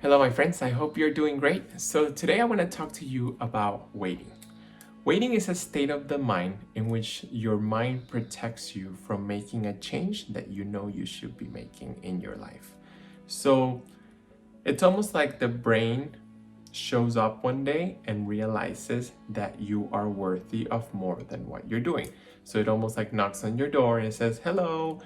Hello, my friends. I hope you're doing great. So, today I want to talk to you about waiting. Waiting is a state of the mind in which your mind protects you from making a change that you know you should be making in your life. So, it's almost like the brain shows up one day and realizes that you are worthy of more than what you're doing. So, it almost like knocks on your door and says, "Hello,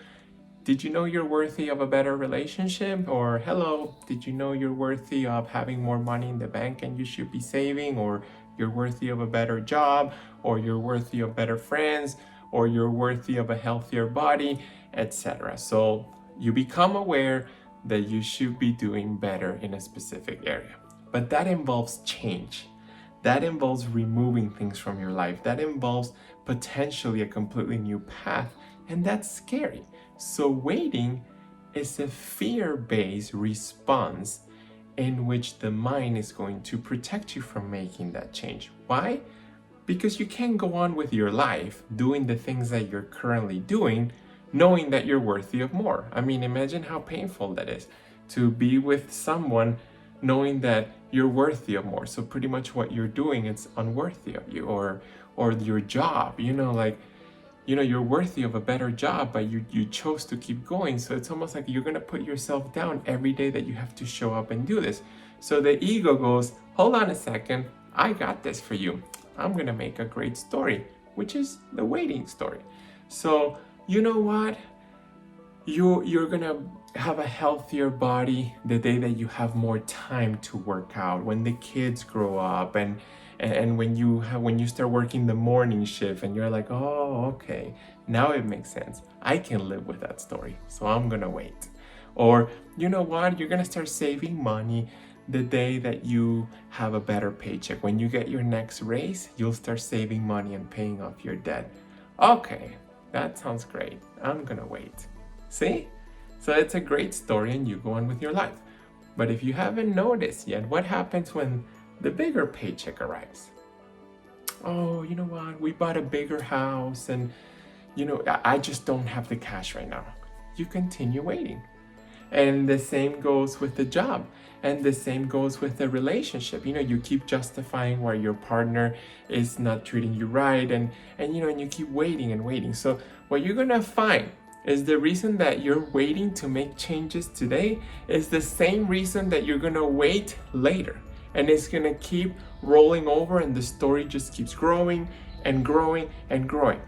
did you know you're worthy of a better relationship?" Or, "Hello, did you know you're worthy of having more money in the bank and you should be saving?" Or, "You're worthy of a better job," or, "You're worthy of better friends," or, "You're worthy of a healthier body," etc. So you become aware that you should be doing better in a specific area. But that involves change. That involves removing things from your life. That involves potentially a completely new path. And that's scary. So, waiting is a fear based response in which the mind is going to protect you from making that change. Why? Because you can't go on with your life doing the things that you're currently doing, knowing that you're worthy of more. I mean, imagine how painful that is to be with someone knowing that you're worthy of more. So pretty much what you're doing is unworthy of you, or your job, you're worthy of a better job, but you chose to keep going. So it's almost like you're going to put yourself down every day that you have to show up and do this. So the ego goes, "Hold on a second, I got this for you. I'm going to make a great story," which is the waiting story. So you know what? You're gonna have a healthier body the day that you have more time to work out, when the kids grow up, and when you start working the morning shift and you're like, "Oh, okay, now it makes sense. I can live with that story, so I'm gonna wait." Or you know what? You're gonna start saving money the day that you have a better paycheck. When you get your next raise, you'll start saving money and paying off your debt. Okay, that sounds great. I'm gonna wait. See? So it's a great story and you go on with your life. But if you haven't noticed yet, what happens when the bigger paycheck arrives? "Oh, you know what? We bought a bigger house and I just don't have the cash right now." You continue waiting. And the same goes with the job. And the same goes with the relationship. You keep justifying why your partner is not treating you right, and you keep waiting and waiting. So what you're gonna find is the reason that you're waiting to make changes today is the same reason that you're gonna wait later. And it's gonna keep rolling over, and the story just keeps growing and growing and growing.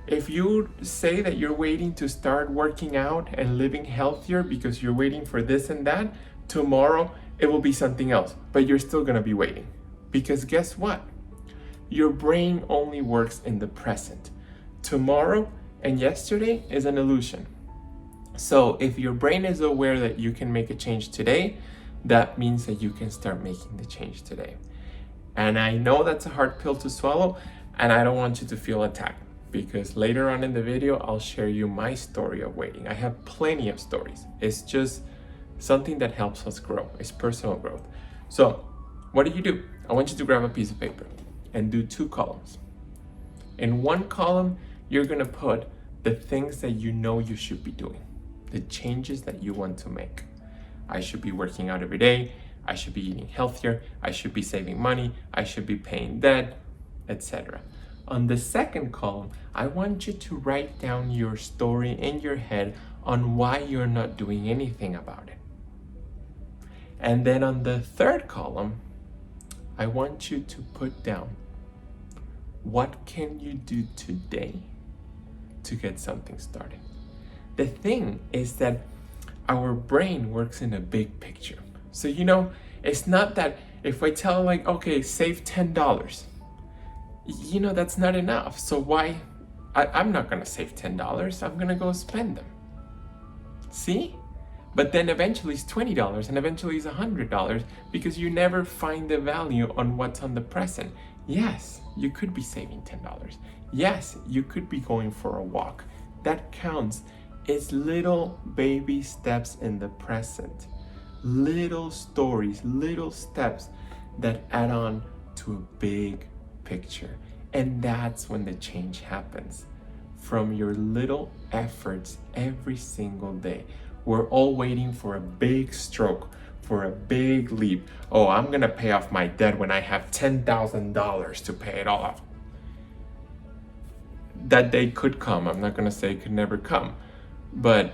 If you say that you're waiting to start working out and living healthier because you're waiting for this and that, tomorrow it will be something else, but you're still gonna be waiting. Because guess what? Your brain only works in the present. Tomorrow and yesterday is an illusion. So if your brain is aware that you can make a change today, that means that you can start making the change today. And I know that's a hard pill to swallow, and I don't want you to feel attacked, because later on in the video, I'll share you my story of waiting. I have plenty of stories. It's just something that helps us grow. It's personal growth. So what do? I want you to grab a piece of paper and do 2 columns. In one column, you're gonna put the things that you know you should be doing, the changes that you want to make. I should be working out every day. I should be eating healthier. I should be saving money. I should be paying debt, etc. On the second column, I want you to write down your story in your head on why you're not doing anything about it. And then on the third column, I want you to put down, what can you do today to get something started? The thing is that our brain works in a big picture. So it's not that if I tell, like, okay, save $10, that's not enough. So why? I'm not gonna save $10. I'm gonna go spend them. See? But then eventually it's $20 and eventually it's $100, because you never find the value on what's on the present. Yes, you could be saving $10. Yes, you could be going for a walk. That counts. It's little baby steps in the present. Little stories, little steps that add on to a big picture. And that's when the change happens. From your little efforts every single day. We're all waiting for a big stroke, for a big leap. Oh, I'm gonna pay off my debt when I have $10,000 to pay it all off. That day could come. I'm not gonna say it could never come. But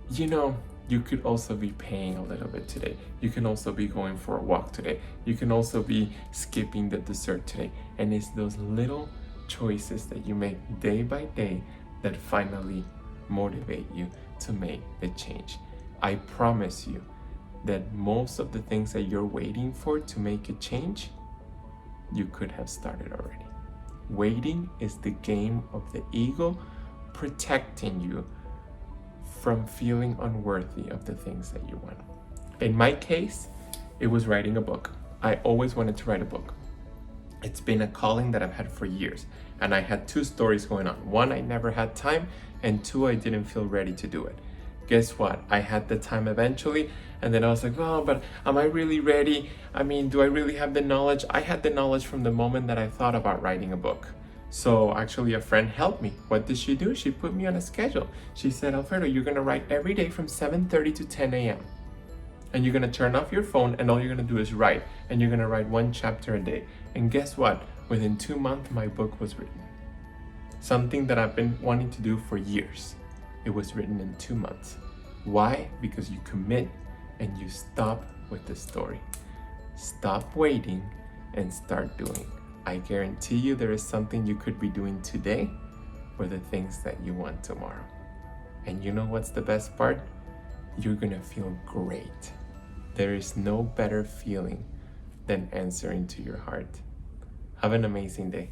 you could also be paying a little bit today. You can also be going for a walk today. You can also be skipping the dessert today. And it's those little choices that you make day by day that finally motivate you to make the change. I promise you that most of the things that you're waiting for to make a change, you could have started already. Waiting is the game of the ego protecting you from feeling unworthy of the things that you want. In my case, it was writing a book. I always wanted to write a book. It's been a calling that I've had for years. And I had two stories going on. One, I never had time, and two, I didn't feel ready to do it. Guess what? I had the time eventually, and then I was like, oh, but am I really ready? I mean, do I really have the knowledge? I had the knowledge from the moment that I thought about writing a book. So actually a friend helped me. What did she do? She put me on a schedule. She said, Alfredo, you're gonna write every day from 7:30 to 10 a.m. And you're gonna turn off your phone, and all you're gonna do is write. And you're gonna write one chapter a day. And guess what? Within 2 months, my book was written. Something that I've been wanting to do for years. It was written in 2 months. Why? Because you commit and you stop with the story. Stop waiting and start doing. I guarantee you there is something you could be doing today for the things that you want tomorrow. And you know what's the best part? You're gonna feel great. There is no better feeling than answering to your heart. Have an amazing day.